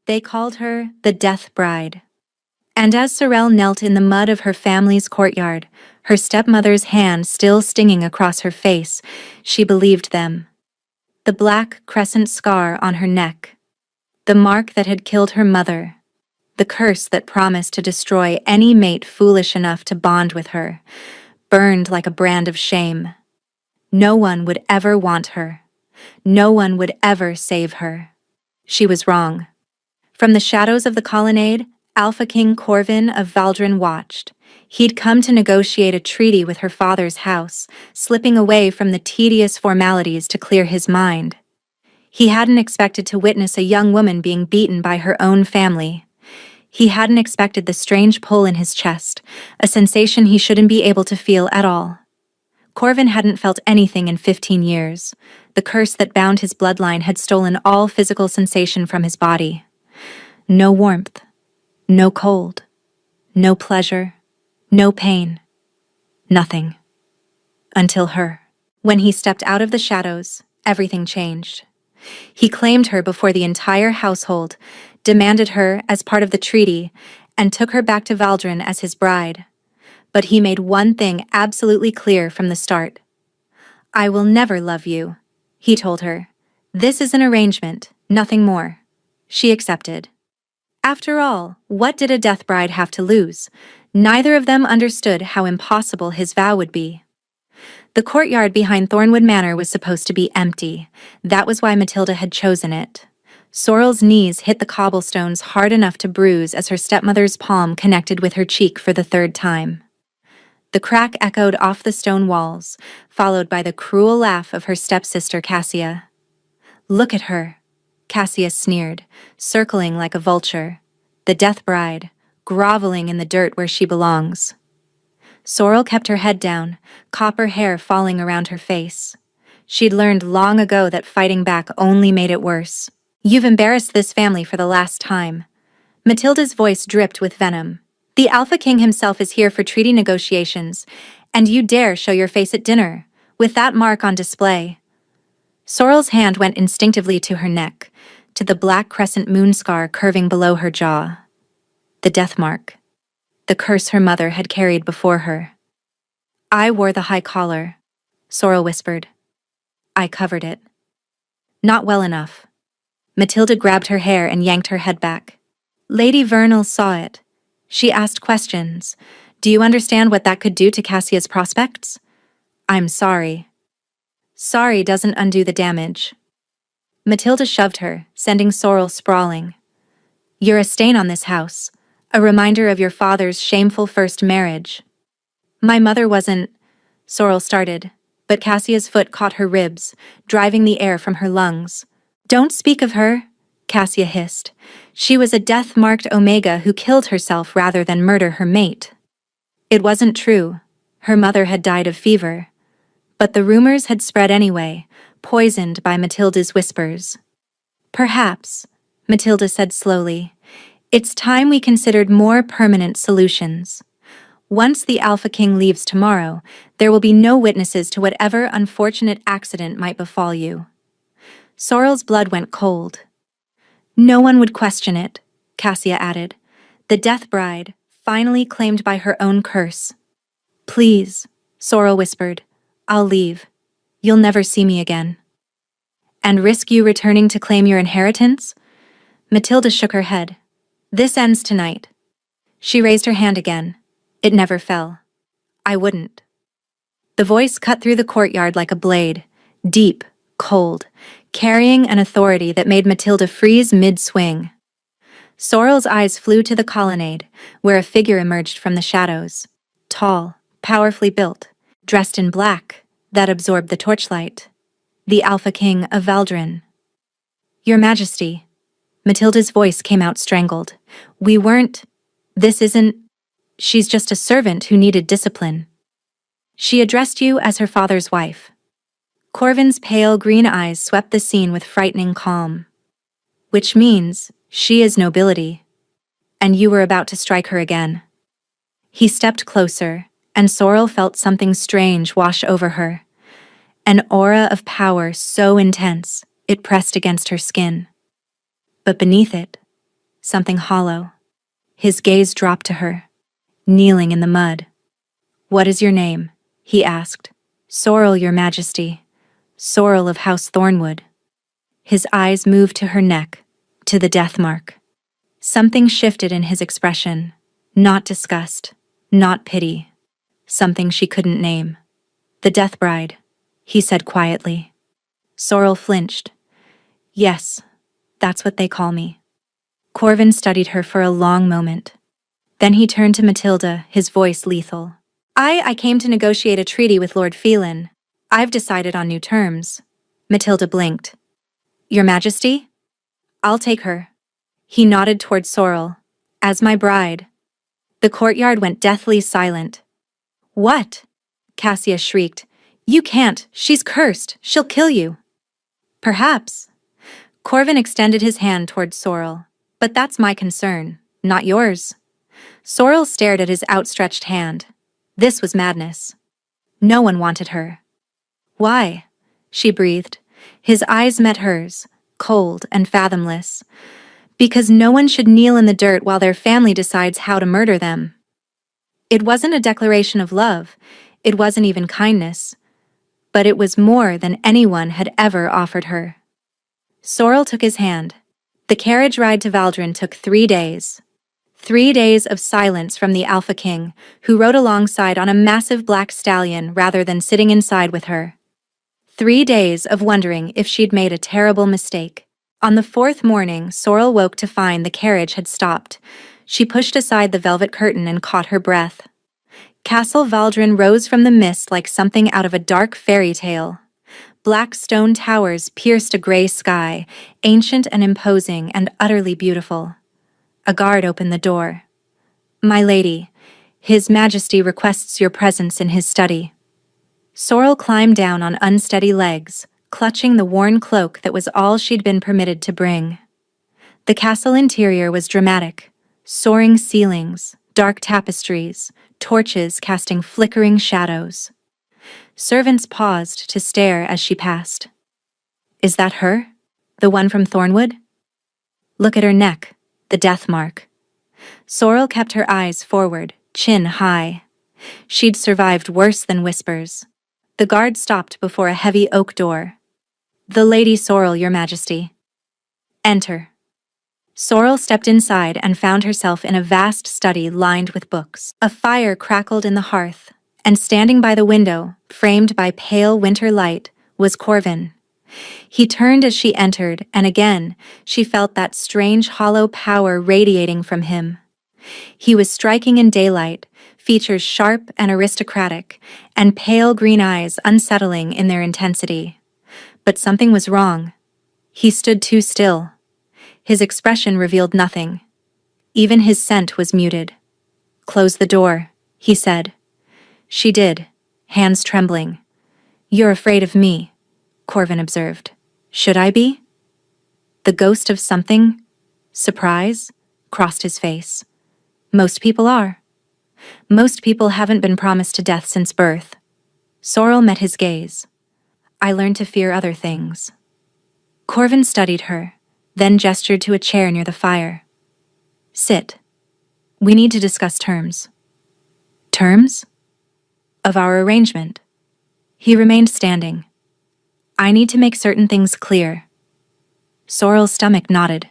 They called her the Death Bride. And as Sorel knelt in the mud of her family's courtyard, her stepmother's hand still stinging across her face, she believed them. The black crescent scar on her neck, the mark that had killed her mother, the curse that promised to destroy any mate foolish enough to bond with her, burned like a brand of shame. No one would ever want her. No one would ever save her. She was wrong. From the shadows of the colonnade, Alpha King Corvin of Valdrin watched. He'd come to negotiate a treaty with her father's house, slipping away from the tedious formalities to clear his mind. He hadn't expected to witness a young woman being beaten by her own family. He hadn't expected the strange pull in his chest, a sensation he shouldn't be able to feel at all. Corvin hadn't felt anything in 15 years. The curse that bound his bloodline had stolen all physical sensation from his body. No warmth, no cold, no pleasure, no pain, nothing. Until her. When he stepped out of the shadows, everything changed. He claimed her before the entire household, demanded her as part of the treaty, and took her back to Valdrin as his bride. But he made one thing absolutely clear from the start. "I will never love you," he told her. "This is an arrangement, nothing more." She accepted. After all, what did a death bride have to lose? Neither of them understood how impossible his vow would be. The courtyard behind Thornwood Manor was supposed to be empty. That was why Matilda had chosen it. Sorrel's knees hit the cobblestones hard enough to bruise as her stepmother's palm connected with her cheek for the third time. The crack echoed off the stone walls, followed by the cruel laugh of her stepsister Cassia. "Look at her," Cassia sneered, circling like a vulture. "The death bride, groveling in the dirt where she belongs." Sorrel kept her head down, copper hair falling around her face. She'd learned long ago that fighting back only made it worse. "You've embarrassed this family for the last time." Matilda's voice dripped with venom. "The Alpha King himself is here for treaty negotiations, and you dare show your face at dinner, with that mark on display." Sorrel's hand went instinctively to her neck, to the black crescent moon scar curving below her jaw. The death mark. The curse her mother had carried before her. "I wore the high collar," Sorrel whispered. "I covered it." Not well enough. Matilda grabbed her hair and yanked her head back. Lady Vernal saw it. She asked questions. "Do you understand what that could do to Cassia's prospects?" "I'm sorry." "Sorry doesn't undo the damage." Matilda shoved her, sending Sorrel sprawling. "You're a stain on this house, a reminder of your father's shameful first marriage." "My mother wasn't," Sorrel started, but Cassia's foot caught her ribs, driving the air from her lungs. "Don't speak of her," Cassia hissed. "She was a death-marked Omega who killed herself rather than murder her mate." It wasn't true. Her mother had died of fever. But the rumors had spread anyway, poisoned by Matilda's whispers. "Perhaps," Matilda said slowly, "it's time we considered more permanent solutions. Once the Alpha King leaves tomorrow, there will be no witnesses to whatever unfortunate accident might befall you." Sorrel's blood went cold. "No one would question it," Cassia added. "The death bride, finally claimed by her own curse." "Please," Sorrel whispered. "I'll leave. You'll never see me again." "And risk you returning to claim your inheritance?" Matilda shook her head. "This ends tonight." She raised her hand again. It never fell. "I wouldn't." The voice cut through the courtyard like a blade, deep, cold, carrying an authority that made Matilda freeze mid-swing. Sorrel's eyes flew to the colonnade, where a figure emerged from the shadows. Tall, powerfully built, dressed in black, that absorbed the torchlight. The Alpha King of Valdrin. "Your Majesty." Matilda's voice came out strangled. "We weren't. This isn't. She's just a servant who needed discipline." "She addressed you as her father's wife." Corvin's pale green eyes swept the scene with frightening calm. "Which means she is nobility. And you were about to strike her again." He stepped closer, and Sorrel felt something strange wash over her. An aura of power so intense, it pressed against her skin. But beneath it, something hollow. His gaze dropped to her, kneeling in the mud. "What is your name?" he asked. "Sorrel, your majesty. Sorrel of House Thornwood." His eyes moved to her neck, to the death mark. Something shifted in his expression. Not disgust, not pity. Something she couldn't name. "The Death Bride," he said quietly. Sorrel flinched. "Yes, that's what they call me." Corvin studied her for a long moment. Then he turned to Matilda, his voice lethal. I came to negotiate a treaty with Lord Phelan. I've decided on new terms." Matilda blinked. "Your Majesty? I'll take her." He nodded toward Sorrel. "As my bride." The courtyard went deathly silent. "What?" Cassia shrieked. "You can't. She's cursed. She'll kill you." "Perhaps." Corvin extended his hand toward Sorrel. "But that's my concern, not yours." Sorrel stared at his outstretched hand. This was madness. No one wanted her. "Why?" she breathed. His eyes met hers, cold and fathomless. "Because no one should kneel in the dirt while their family decides how to murder them." It wasn't a declaration of love. It wasn't even kindness. But it was more than anyone had ever offered her. Sorrel took his hand. The carriage ride to Valdrin took 3 days. 3 days of silence from the Alpha King, who rode alongside on a massive black stallion rather than sitting inside with her. 3 days of wondering if she'd made a terrible mistake. On the 4th morning, Sorrel woke to find the carriage had stopped. She pushed aside the velvet curtain and caught her breath. Castle Valdrin rose from the mist like something out of a dark fairy tale. Black stone towers pierced a gray sky, ancient and imposing and utterly beautiful. A guard opened the door. "My lady, His Majesty requests your presence in his study." Sorrel climbed down on unsteady legs, clutching the worn cloak that was all she'd been permitted to bring. The castle interior was dramatic. Soaring ceilings, dark tapestries, torches casting flickering shadows. Servants paused to stare as she passed. "Is that her? The one from Thornwood?" "Look at her neck, the death mark." Sorrel kept her eyes forward, chin high. She'd survived worse than whispers. The guard stopped before a heavy oak door. "The Lady Sorrel, your Majesty." "Enter." Sorrel stepped inside and found herself in a vast study lined with books. A fire crackled in the hearth, and standing by the window, framed by pale winter light, was Corvin. He turned as she entered, and again, she felt that strange hollow power radiating from him. He was striking in daylight, features sharp and aristocratic, and pale green eyes unsettling in their intensity. But something was wrong. He stood too still. His expression revealed nothing. Even his scent was muted. "Close the door," he said. She did, hands trembling. "You're afraid of me," Corvin observed. "Should I be?" The ghost of something, surprise, crossed his face. "Most people are. Most people haven't been promised to death since birth." Sorrel met his gaze. "I learned to fear other things." Corvin studied her, then gestured to a chair near the fire. "Sit. We need to discuss terms." "Terms?" "Of our arrangement." He remained standing. "I need to make certain things clear." Sorrel's stomach nodded.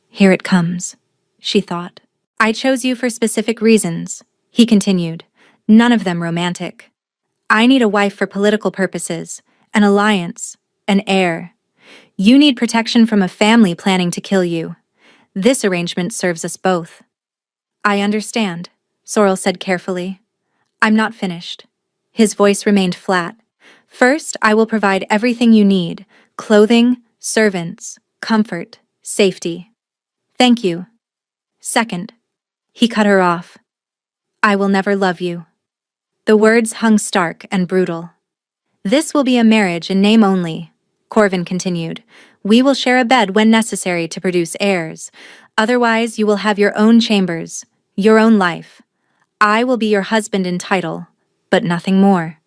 "Here it comes," she thought. "I chose you for specific reasons," he continued, "none of them romantic. I need a wife for political purposes, an alliance, an heir. You need protection from a family planning to kill you. This arrangement serves us both." "I understand," Sorrel said carefully. "I'm not finished." His voice remained flat. "First, I will provide everything you need: clothing, servants, comfort, safety." "Thank you." "Second," he cut her off, "I will never love you." The words hung stark and brutal. "This will be a marriage in name only," Corvin continued. "We will share a bed when necessary to produce heirs. Otherwise, you will have your own chambers, your own life. I will be your husband in title, but nothing more."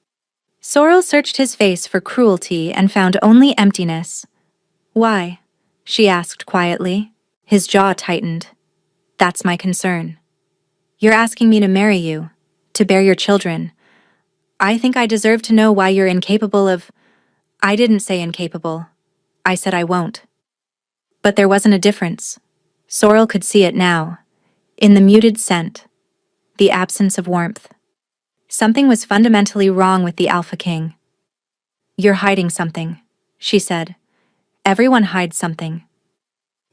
Sorrel searched his face for cruelty and found only emptiness. "Why?" she asked quietly. His jaw tightened. That's my concern. You're asking me to marry you, to bear your children. I think I deserve to know why you're incapable of— I didn't say incapable. I said I won't. But there wasn't a difference. Sorrel could see it now. In the muted scent. The absence of warmth. Something was fundamentally wrong with the Alpha King. You're hiding something, she said. Everyone hides something.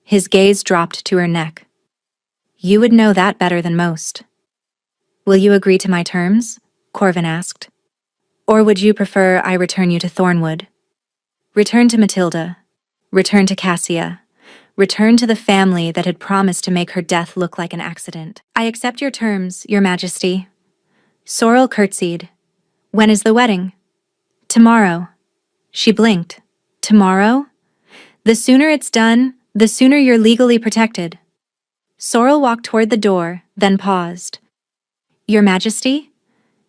His gaze dropped to her neck. You would know that better than most. Will you agree to my terms? Corvin asked. Or would you prefer I return you to Thornwood? Return to Matilda. Return to Cassia. Return to the family that had promised to make her death look like an accident. I accept your terms, Your Majesty. Sorrel curtsied. When is the wedding? Tomorrow. She blinked. Tomorrow? The sooner it's done, the sooner you're legally protected. Sorrel walked toward the door, then paused. Your Majesty?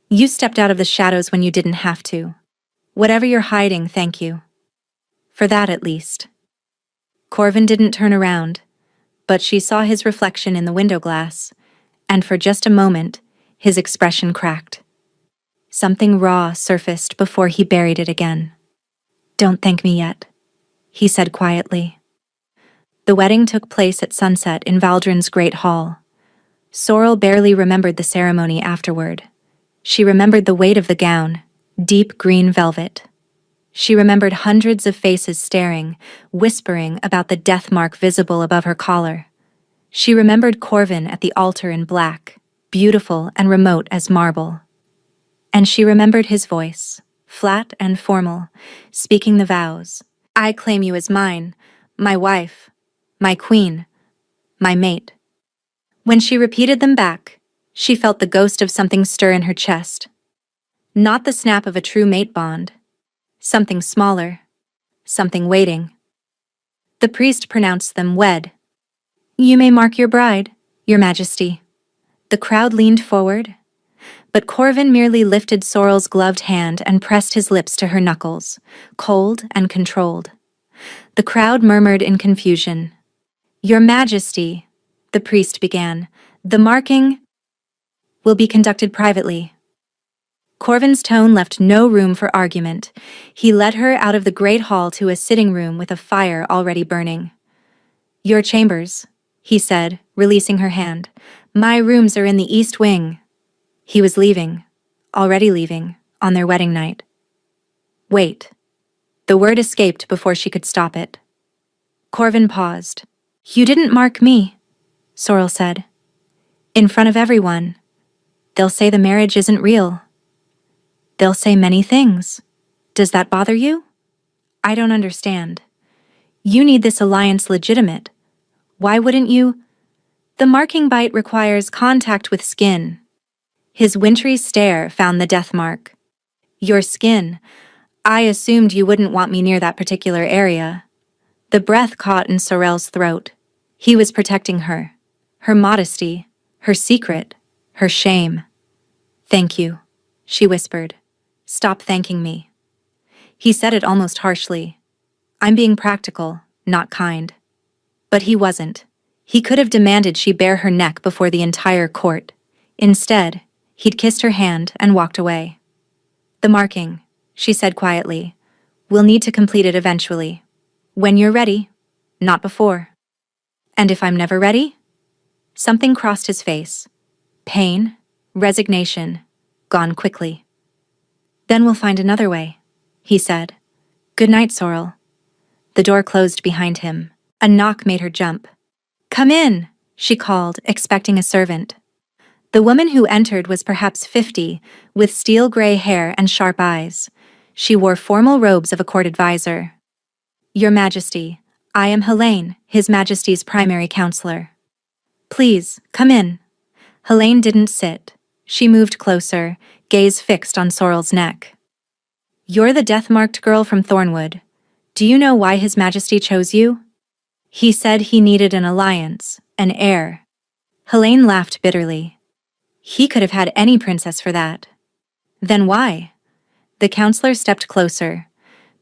You stepped out of the shadows when you didn't have to. Whatever you're hiding, thank you. For that, at least. Corvin didn't turn around, but she saw his reflection in the window glass, and for just a moment, his expression cracked. Something raw surfaced before he buried it again. Don't thank me yet, he said quietly. The wedding took place at sunset in Valdrin's Great Hall. Sorrel barely remembered the ceremony afterward. She remembered the weight of the gown, deep green velvet. She remembered hundreds of faces staring, whispering about the death mark visible above her collar. She remembered Corvin at the altar in black, beautiful and remote as marble. And she remembered his voice, flat and formal, speaking the vows. I claim you as mine, my wife, my queen, my mate. When she repeated them back, she felt the ghost of something stir in her chest. Not the snap of a true mate bond. Something smaller. Something waiting. The priest pronounced them wed. You may mark your bride, Your Majesty. The crowd leaned forward, but Corvin merely lifted Sorrel's gloved hand and pressed his lips to her knuckles, cold and controlled. The crowd murmured in confusion. Your Majesty, the priest began, the marking will be conducted privately. Corvin's tone left no room for argument. He led her out of the great hall to a sitting room with a fire already burning. Your chambers, he said, releasing her hand. My rooms are in the east wing. He was leaving, already leaving, on their wedding night. Wait. The word escaped before she could stop it. Corvin paused. You didn't mark me, Sorrel said. In front of everyone. They'll say the marriage isn't real. They'll say many things. Does that bother you? I don't understand. You need this alliance legitimate. Why wouldn't you? The marking bite requires contact with skin. His wintry stare found the death mark. Your skin. I assumed you wouldn't want me near that particular area. The breath caught in Sorrel's throat. He was protecting her. Her modesty. Her secret. Her shame. Thank you, she whispered. Stop thanking me. He said it almost harshly. I'm being practical, not kind. But he wasn't. He could have demanded she bare her neck before the entire court. Instead, he'd kissed her hand and walked away. The marking, she said quietly. We'll need to complete it eventually. When you're ready, not before. And if I'm never ready? Something crossed his face. Pain, resignation, gone quickly. Then we'll find another way, he said. Good night, Sorrel. The door closed behind him. A knock made her jump. Come in, she called, expecting a servant. The woman who entered was perhaps 50, with steel-gray hair and sharp eyes. She wore formal robes of a court advisor. Your Majesty, I am Helene, His Majesty's primary counselor. Please, come in. Helene didn't sit. She moved closer, gaze fixed on Sorrel's neck. You're the death-marked girl from Thornwood. Do you know why His Majesty chose you? He said he needed an alliance, an heir. Helene laughed bitterly. He could have had any princess for that. Then why? The counselor stepped closer.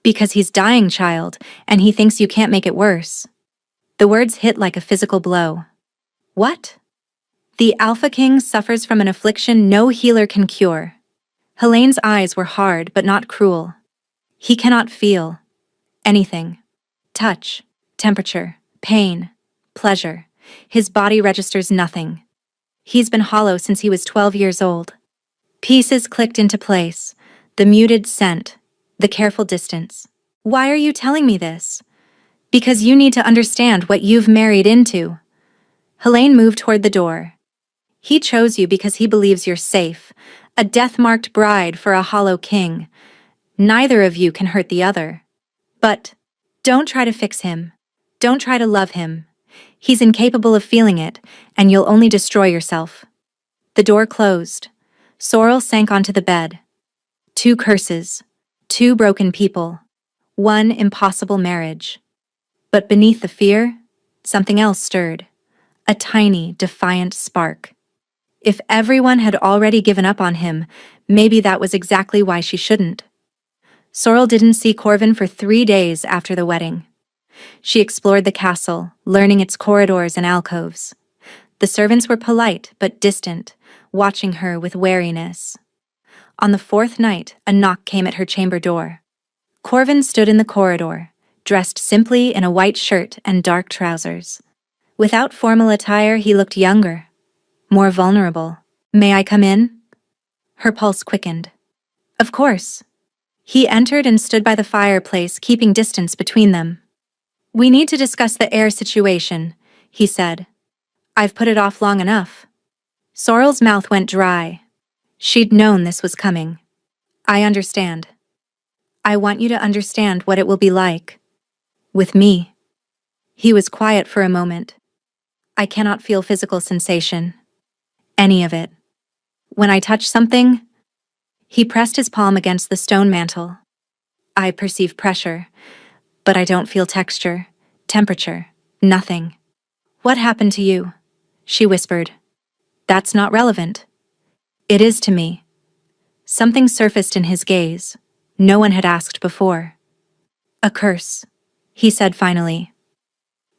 Because he's dying, child, and he thinks you can't make it worse. The words hit like a physical blow. What? The Alpha King suffers from an affliction no healer can cure. Helene's eyes were hard but not cruel. He cannot feel anything. Touch, temperature, pain, pleasure. His body registers nothing. He's been hollow since he was 12 years old. Pieces clicked into place, the muted scent, the careful distance. Why are you telling me this? Because you need to understand what you've married into. Helene moved toward the door. He chose you because he believes you're safe, a death-marked bride for a hollow king. Neither of you can hurt the other. But don't try to fix him. Don't try to love him. He's incapable of feeling it, and you'll only destroy yourself. The door closed. Sorrel sank onto the bed. 2 curses, 2 broken people, 1 impossible marriage. But beneath the fear, something else stirred. A tiny, defiant spark. If everyone had already given up on him, maybe that was exactly why she shouldn't. Sorrel didn't see Corvin for 3 days after the wedding. She explored the castle, learning its corridors and alcoves. The servants were polite but distant, watching her with wariness. On the 4th night, a knock came at her chamber door. Corvin stood in the corridor, dressed simply in a white shirt and dark trousers. Without formal attire, he looked younger, more vulnerable. "May I come in?" Her pulse quickened. "Of course." He entered and stood by the fireplace, keeping distance between them. "We need to discuss the air situation," he said. "I've put it off long enough." Sorrel's mouth went dry. She'd known this was coming. "I understand. I want you to understand what it will be like. With me." He was quiet for a moment. "I cannot feel physical sensation. Any of it. When I touch something..." He pressed his palm against the stone mantel. "I perceive pressure, but I don't feel texture, temperature, nothing." "What happened to you?" she whispered. "That's not relevant." "It is to me." Something surfaced in his gaze. No one had asked before. "A curse," he said finally.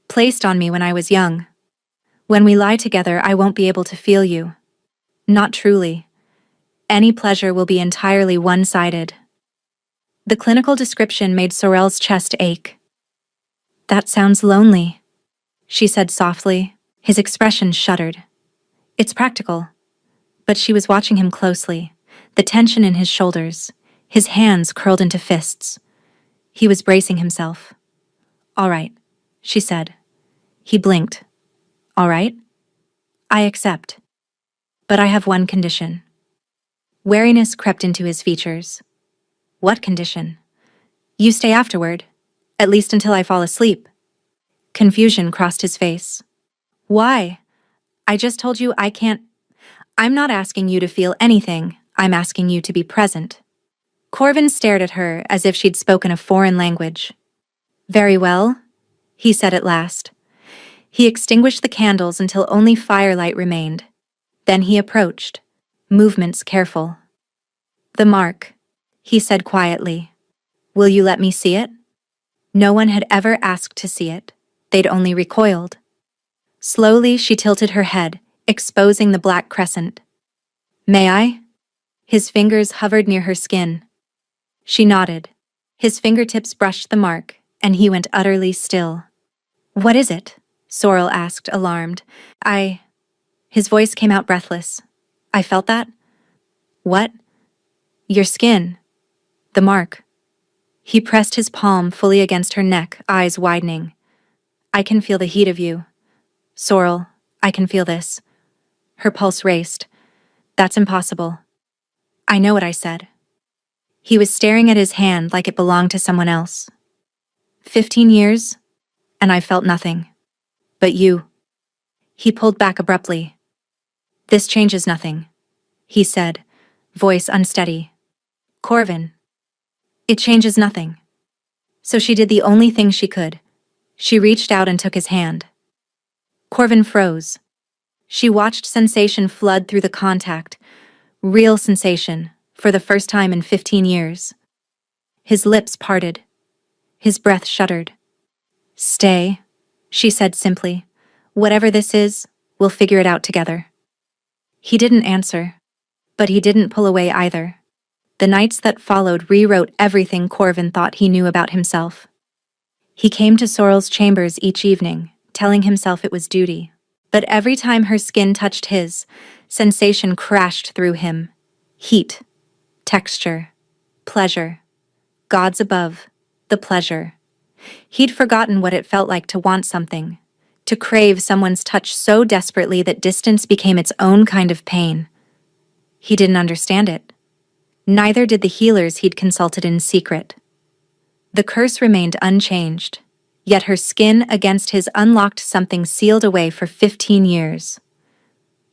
"Placed on me when I was young. When we lie together, I won't be able to feel you. Not truly. Any pleasure will be entirely one-sided." The clinical description made Sorrel's chest ache. "That sounds lonely," she said softly. His expression shuddered. "It's practical." But she was watching him closely, the tension in his shoulders, his hands curled into fists. He was bracing himself. "All right," she said. He blinked. "All right? I accept. But I have one condition." Wariness crept into his features. "What condition?" "You stay afterward, at least until I fall asleep." Confusion crossed his face. "Why? I just told you I can't..." "I'm not asking you to feel anything, I'm asking you to be present." Corvin stared at her as if she'd spoken a foreign language. "Very well," he said at last. He extinguished the candles until only firelight remained. Then he approached, movements careful. "The mark," he said quietly. "Will you let me see it?" No one had ever asked to see it. They'd only recoiled. Slowly, she tilted her head, exposing the black crescent. "May I?" His fingers hovered near her skin. She nodded. His fingertips brushed the mark, and he went utterly still. "What is it?" Sorrel asked, alarmed. His voice came out breathless. "I felt that." "What?" "Your skin. The mark." He pressed his palm fully against her neck, eyes widening. "I can feel the heat of you. Sorrel, I can feel this." Her pulse raced. "That's impossible." "I know what I said." He was staring at his hand like it belonged to someone else. 15 years, and I felt nothing. But you. He pulled back abruptly. "This changes nothing," he said, voice unsteady. "Corvin. It changes nothing." So she did the only thing she could. She reached out and took his hand. Corvin froze. She watched sensation flood through the contact, real sensation, for the first time in 15 years. His lips parted. His breath shuddered. "Stay," she said simply. Whatever this is, we'll figure it out together. He didn't answer, but he didn't pull away either. The nights that followed rewrote everything Corvin thought he knew about himself. He came to Sorrel's chambers each evening, telling himself it was duty. But every time her skin touched his, sensation crashed through him. Heat, texture, pleasure. Gods above, the pleasure. He'd forgotten what it felt like to want something, to crave someone's touch so desperately that distance became its own kind of pain. He didn't understand it. Neither did the healers he'd consulted in secret. The curse remained unchanged, yet her skin against his unlocked something sealed away for 15 years.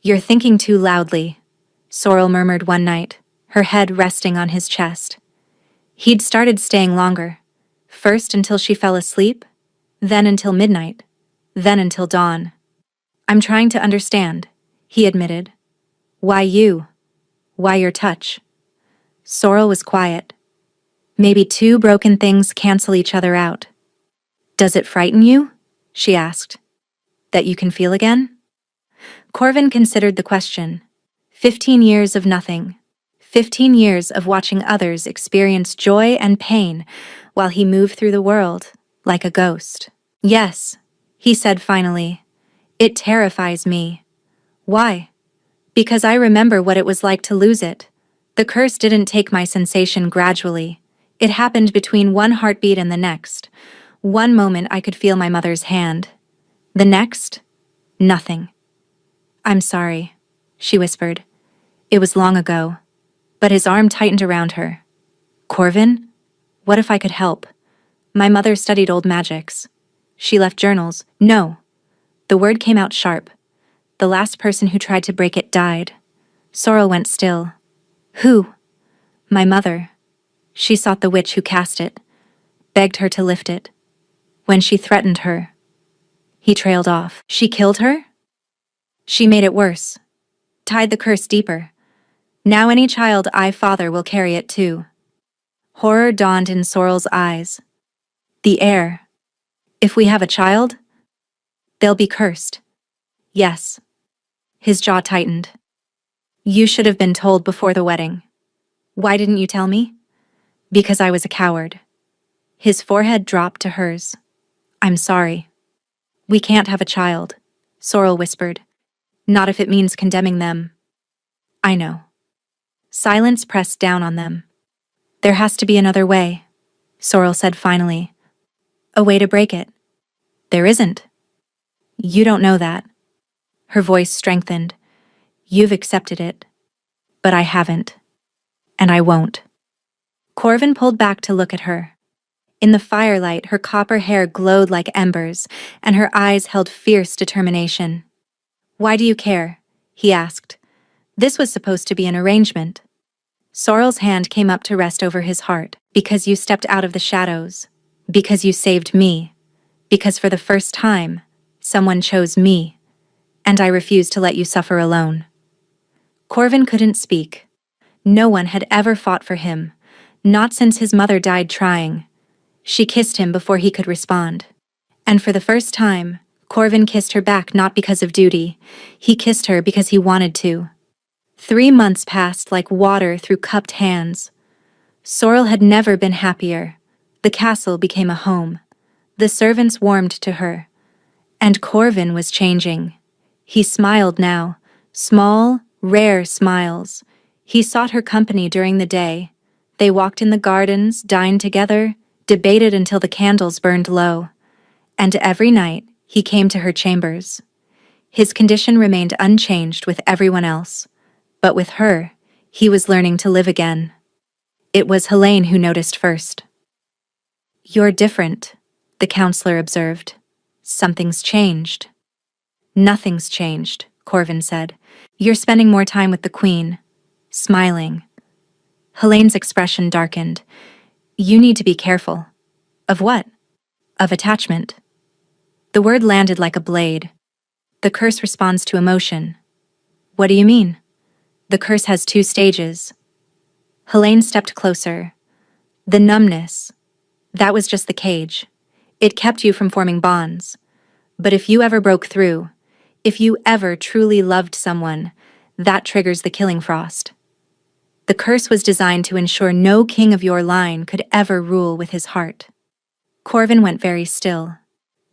"You're thinking too loudly," Sorrel murmured one night, her head resting on his chest. He'd started staying longer, first until she fell asleep, then until midnight, then until dawn. "I'm trying to understand," he admitted. "Why you? Why your touch?" Sorrel was quiet. "Maybe two broken things cancel each other out." "Does it frighten you?" she asked. "That you can feel again?" Corvin considered the question. 15 years of nothing. 15 years of watching others experience joy and pain while he moved through the world like a ghost. "Yes," he said finally. "It terrifies me." "Why?" "Because I remember what it was like to lose it. The curse didn't take my sensation gradually. It happened between one heartbeat and the next. One moment I could feel my mother's hand. The next, nothing." "I'm sorry," she whispered. "It was long ago." But his arm tightened around her. "Corvin? What if I could help? My mother studied old magics. She left journals." "No." The word came out sharp. "The last person who tried to break it died." Sorrel went still. "Who?" "My mother. She sought the witch who cast it, begged her to lift it. When she threatened her..." He trailed off. "She killed her?" "She made it worse. Tied the curse deeper. Now any child I father will carry it too." Horror dawned in Sorrel's eyes. "The heir. If we have a child, they'll be cursed." "Yes." His jaw tightened. "You should have been told before the wedding." "Why didn't you tell me?" "Because I was a coward." His forehead dropped to hers. "I'm sorry." "We can't have a child," Sorrel whispered. "Not if it means condemning them." "I know." Silence pressed down on them. "There has to be another way," Sorrel said finally. "A way to break it." "There isn't." "You don't know that." Her voice strengthened. "You've accepted it. But I haven't. And I won't." Corvin pulled back to look at her. In the firelight, her copper hair glowed like embers, and her eyes held fierce determination. "Why do you care?" he asked. "This was supposed to be an arrangement." Sorrel's hand came up to rest over his heart. "Because you stepped out of the shadows. Because you saved me. Because for the first time, someone chose me. And I refuse to let you suffer alone." Corvin couldn't speak. No one had ever fought for him, not since his mother died trying. She kissed him before he could respond. And for the first time, Corvin kissed her back not because of duty. He kissed her because he wanted to. 3 months passed like water through cupped hands. Sorrel had never been happier. The castle became a home. The servants warmed to her. And Corvin was changing. He smiled now, small, rare smiles. He sought her company during the day. They walked in the gardens, dined together, debated until the candles burned low. And every night, he came to her chambers. His condition remained unchanged with everyone else. But with her, he was learning to live again. It was Helene who noticed first. "You're different," the counselor observed. "Something's changed." "Nothing's changed," Corvin said. "You're spending more time with the Queen." Smiling. Helene's expression darkened. "You need to be careful." "Of what?" "Of attachment." The word landed like a blade. "The curse responds to emotion." "What do you mean?" "The curse has 2 stages." Helene stepped closer. "The numbness. That was just the cage. It kept you from forming bonds. But if you ever broke through, if you ever truly loved someone, that triggers the killing frost. The curse was designed to ensure no king of your line could ever rule with his heart. Corvin went very still.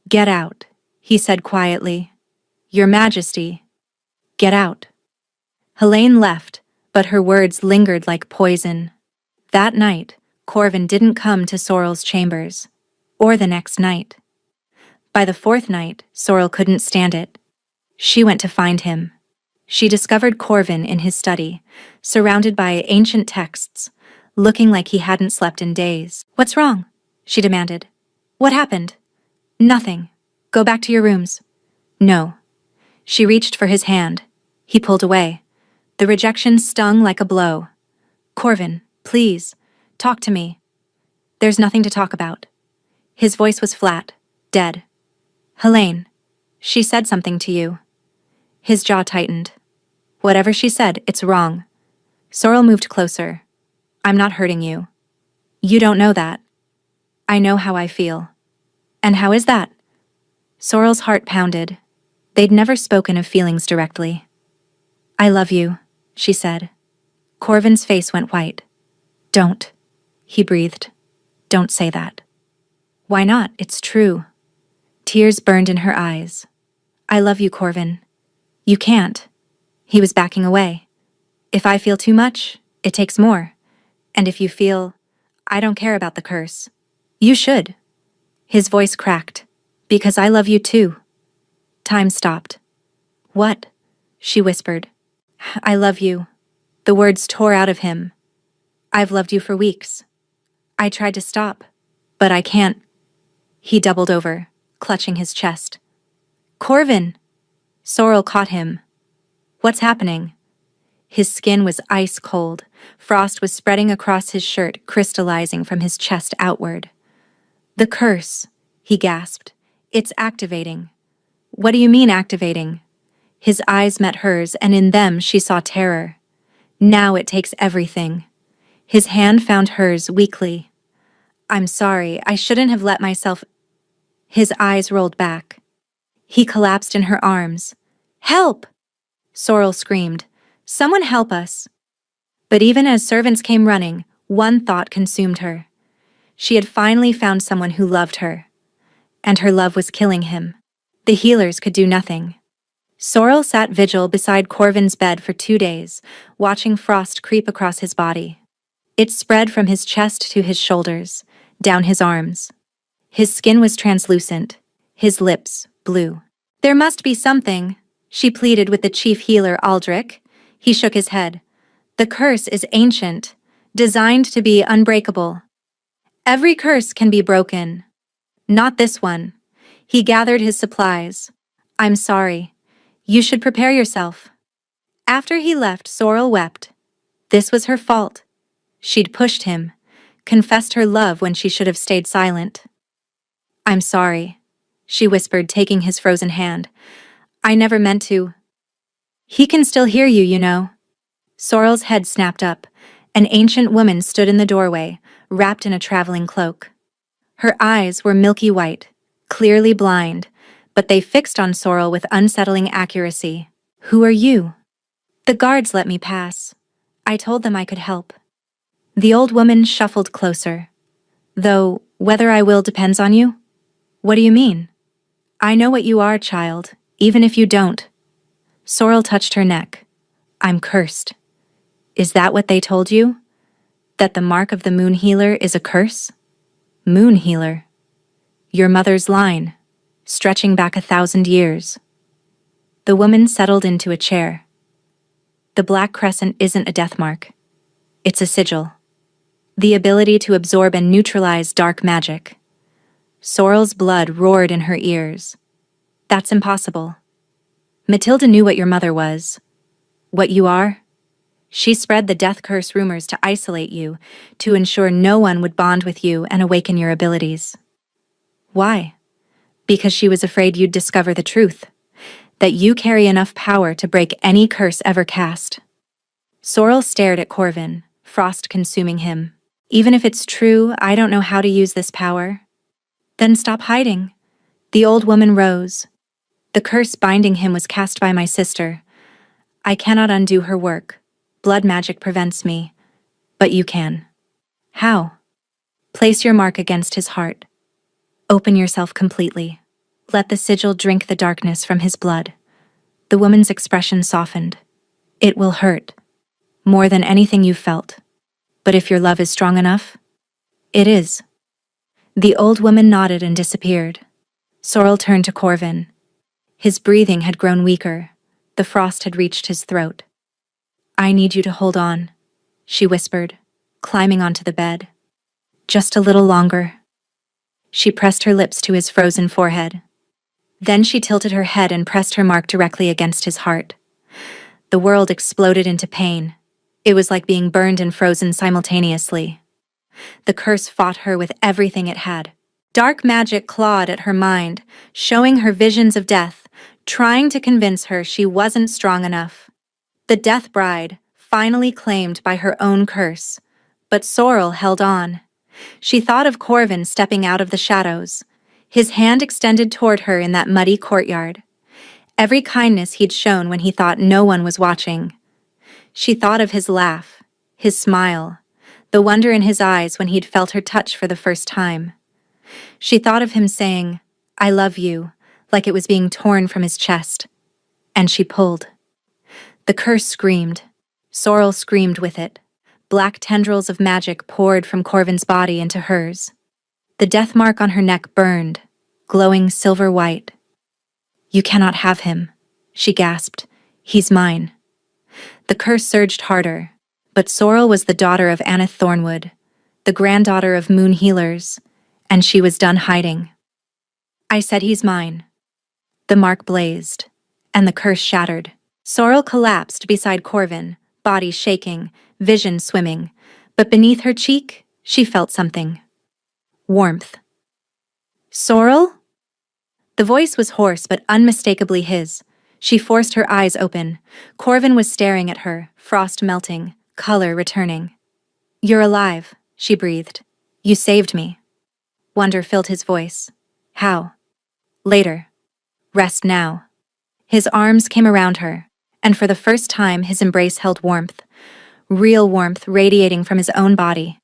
"Get out," he said quietly. "Your Majesty, get out." Helene left, but her words lingered like poison. That night, Corvin didn't come to Sorrel's chambers, or the next night. By the fourth night, Sorrel couldn't stand it. She went to find him. She discovered Corvin in his study, surrounded by ancient texts, looking like he hadn't slept in days. "What's wrong?" she demanded. "What happened?" "Nothing. Go back to your rooms." "No." She reached for his hand. He pulled away. The rejection stung like a blow. "Corvin, please, talk to me." "There's nothing to talk about." His voice was flat, dead. "Helene, she said something to you." His jaw tightened. "Whatever she said, it's wrong." Sorrel moved closer. "I'm not hurting you." "You don't know that." "I know how I feel." "And how is that?" Sorrel's heart pounded. They'd never spoken of feelings directly. "I love you," she said. Corvin's face went white. "Don't," he breathed. "Don't say that." "Why not? It's true." Tears burned in her eyes. "I love you, Corvin." "You can't." He was backing away. "If I feel too much, it takes more. And if you feel, I don't care about the curse, you should." His voice cracked. "Because I love you too." Time stopped. "What?" she whispered. "I love you." The words tore out of him. "I've loved you for weeks. I tried to stop, but I can't." He doubled over, clutching his chest. "Corvin!" Sorrel caught him. "What's happening?" His skin was ice cold. Frost was spreading across his shirt, crystallizing from his chest outward. "The curse," he gasped. "It's activating." "What do you mean activating?" His eyes met hers, and in them she saw terror. "Now it takes everything." His hand found hers weakly. "I'm sorry, I shouldn't have let myself—" His eyes rolled back. He collapsed in her arms. "Help!" Sorrel screamed. "Someone help us!" But even as servants came running, one thought consumed her. She had finally found someone who loved her. And her love was killing him. The healers could do nothing. Sorrel sat vigil beside Corvin's bed for 2 days, watching frost creep across his body. It spread from his chest to his shoulders, down his arms. His skin was translucent, his lips blue. "There must be something," she pleaded with the chief healer, Aldrich. He shook his head. "The curse is ancient, designed to be unbreakable. Every curse can be broken. Not this one." He gathered his supplies. "I'm sorry. You should prepare yourself." After he left, Sorrel wept. This was her fault. She'd pushed him, confessed her love when she should have stayed silent. "I'm sorry," she whispered, taking his frozen hand. "I never meant to." "He can still hear you, you know." Sorrel's head snapped up. An ancient woman stood in the doorway, wrapped in a traveling cloak. Her eyes were milky white, clearly blind, but they fixed on Sorrel with unsettling accuracy. "Who are you?" "The guards let me pass. I told them I could help." The old woman shuffled closer. "Though, whether I will depends on you?" "What do you mean?" "I know what you are, child, even if you don't." Sorrel touched her neck. "I'm cursed." "Is that what they told you? That the mark of the moon healer is a curse?" "Moon healer?" "Your mother's line, stretching back 1,000 years." The woman settled into a chair. "The black crescent isn't a death mark. It's a sigil. The ability to absorb and neutralize dark magic." Sorrel's blood roared in her ears. "That's impossible. Matilda knew what your mother was. What you are? She spread the death curse rumors to isolate you, to ensure no one would bond with you and awaken your abilities." "Why?" "Because she was afraid you'd discover the truth, that you carry enough power to break any curse ever cast." Sorrel stared at Corvin, frost consuming him. "Even if it's true, I don't know how to use this power." "Then stop hiding." The old woman rose, The curse binding him was cast by my sister. I cannot undo her work. Blood magic prevents me. But you can. How? Place your mark against his heart. Open yourself completely. Let the sigil drink the darkness from his blood. The woman's expression softened. It will hurt. More than anything you've felt. But if your love is strong enough, it is. The old woman nodded and disappeared. Sorrel turned to Corvin. His breathing had grown weaker. The frost had reached his throat. I need you to hold on, she whispered, climbing onto the bed. Just a little longer. She pressed her lips to his frozen forehead. Then she tilted her head and pressed her mark directly against his heart. The world exploded into pain. It was like being burned and frozen simultaneously. The curse fought her with everything it had. Dark magic clawed at her mind, showing her visions of death, trying to convince her she wasn't strong enough. The death bride, finally claimed by her own curse. But Sorrel held on. She thought of Corvin stepping out of the shadows, his hand extended toward her in that muddy courtyard. Every kindness he'd shown when he thought no one was watching. She thought of his laugh, his smile, the wonder in his eyes when he'd felt her touch for the first time. She thought of him saying, "I love you," like it was being torn from his chest. And she pulled. The curse screamed. Sorrel screamed with it. Black tendrils of magic poured from Corvin's body into hers. The death mark on her neck burned, glowing silver white. "You cannot have him," she gasped. "He's mine." The curse surged harder, but Sorrel was the daughter of Aneth Thornwood, the granddaughter of moon healers, and she was done hiding. "I said he's mine." The mark blazed, and the curse shattered. Sorrel collapsed beside Corvin, body shaking, vision swimming, but beneath her cheek, she felt something. Warmth. "Sorrel?" The voice was hoarse but unmistakably his. She forced her eyes open. Corvin was staring at her, frost melting, color returning. "You're alive," she breathed. "You saved me." Wonder filled his voice. "How?" "Later. Rest now." His arms came around her, and for the first time his embrace held warmth. Real warmth radiating from his own body.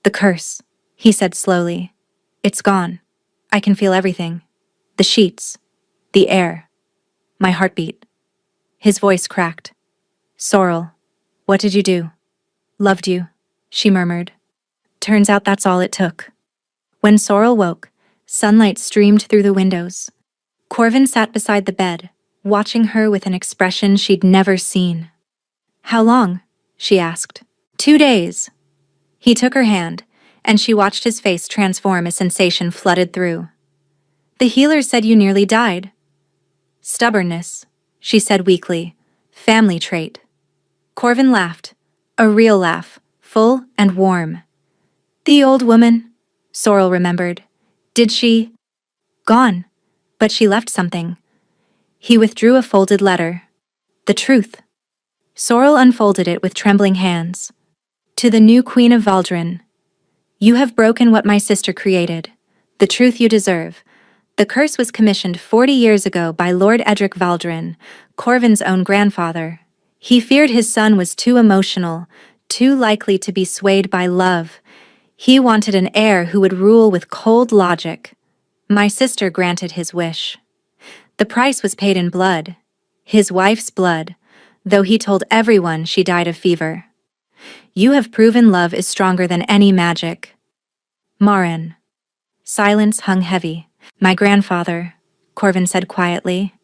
"The curse," he said slowly. "It's gone. I can feel everything. The sheets. The air. My heartbeat." His voice cracked. "Sorrel, what did you do?" "Loved you," she murmured. "Turns out that's all it took." When Sorrel woke, sunlight streamed through the windows. Corvin sat beside the bed, watching her with an expression she'd never seen. "How long?" she asked. "2 days." He took her hand, and she watched his face transform as sensation flooded through. "The healer said you nearly died." "Stubbornness," she said weakly. "Family trait." Corvin laughed, a real laugh, full and warm. "The old woman," Sorrel remembered. "Did she?" "Gone. But she left something." He withdrew a folded letter. "The truth." Sorrel unfolded it with trembling hands. "To the new Queen of Valdrin. You have broken what my sister created. The truth you deserve. The curse was commissioned 40 years ago by Lord Edric Valdrin, Corvin's own grandfather. He feared his son was too emotional, too likely to be swayed by love. He wanted an heir who would rule with cold logic. My sister granted his wish. The price was paid in blood. His wife's blood, though he told everyone she died of fever. You have proven love is stronger than any magic. Maren." Silence hung heavy. "My grandfather," Corvin said quietly.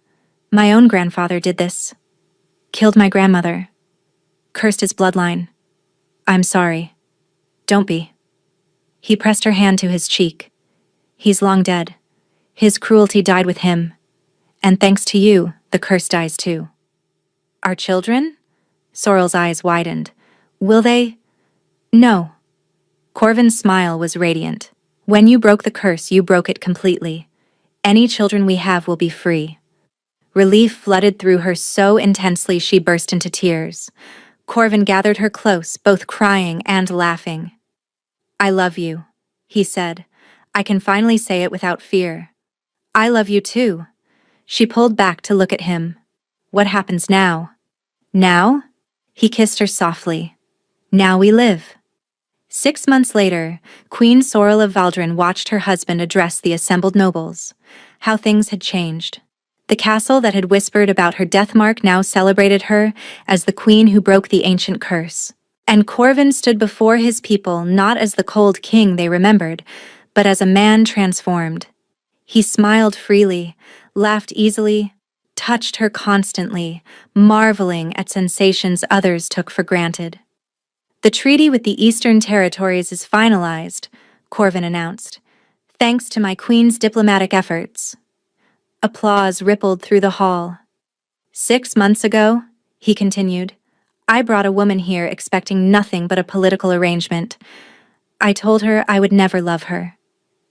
"My own grandfather did this. Killed my grandmother. Cursed his bloodline. I'm sorry. Don't be." He pressed her hand to his cheek. "He's long dead. His cruelty died with him. And thanks to you, the curse dies too." "Our children?" Sorrel's eyes widened. "Will they?" "No." Corvin's smile was radiant. "When you broke the curse, you broke it completely. Any children we have will be free." Relief flooded through her so intensely she burst into tears. Corvin gathered her close, both crying and laughing. "I love you," he said. "I can finally say it without fear." "I love you too." She pulled back to look at him. What happens now? Now? He kissed her softly. Now we live. 6 months later, Queen Sorrel of Valdrin watched her husband address the assembled nobles. How things had changed. The castle that had whispered about her death mark now celebrated her as the queen who broke the ancient curse. And Corvin stood before his people not as the cold king they remembered, but as a man transformed. He smiled freely, laughed easily, touched her constantly, marveling at sensations others took for granted. The treaty with the Eastern Territories is finalized, Corvin announced, thanks to my queen's diplomatic efforts. Applause rippled through the hall. 6 months ago, he continued, I brought a woman here expecting nothing but a political arrangement. I told her I would never love her.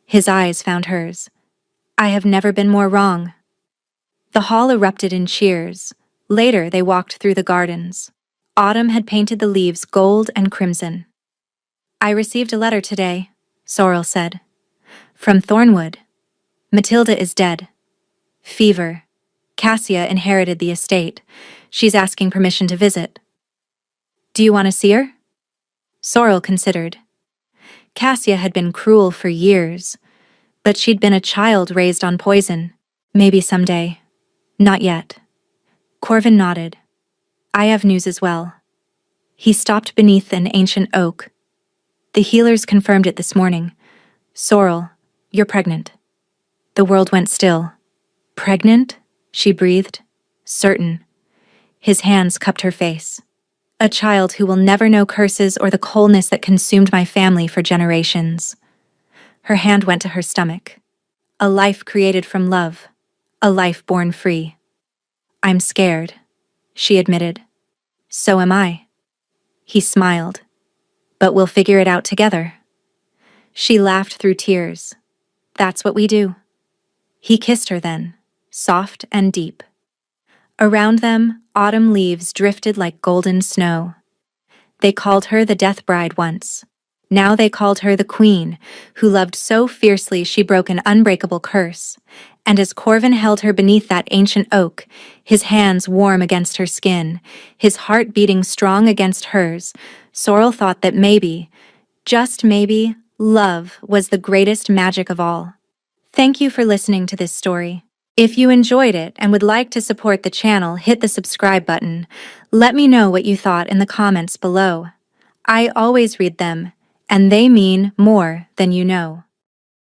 His eyes found hers. I have never been more wrong. The hall erupted in cheers. Later, they walked through the gardens. Autumn had painted the leaves gold and crimson. I received a letter today, Sorrel said. From Thornwood. Matilda is dead. Fever. Cassia inherited the estate. She's asking permission to visit. Do you want to see her? Sorrel considered. Cassia had been cruel for years, but she'd been a child raised on poison. Maybe someday. Not yet. Corvin nodded. I have news as well. He stopped beneath an ancient oak. The healers confirmed it this morning. Sorrel, you're pregnant. The world went still. Pregnant? She breathed. Certain. His hands cupped her face. A child who will never know curses or the coldness that consumed my family for generations. Her hand went to her stomach. A life created from love. A life born free. I'm scared, she admitted. So am I. He smiled. But we'll figure it out together. She laughed through tears. That's what we do. He kissed her then, soft and deep. Around them, autumn leaves drifted like golden snow. They called her the Death Bride once. Now they called her the Queen, who loved so fiercely she broke an unbreakable curse. And as Corvin held her beneath that ancient oak, his hands warm against her skin, his heart beating strong against hers, Sorrel thought that maybe, just maybe, love was the greatest magic of all. Thank you for listening to this story. If you enjoyed it and would like to support the channel, hit the subscribe button. Let me know what you thought in the comments below. I always read them, and they mean more than you know.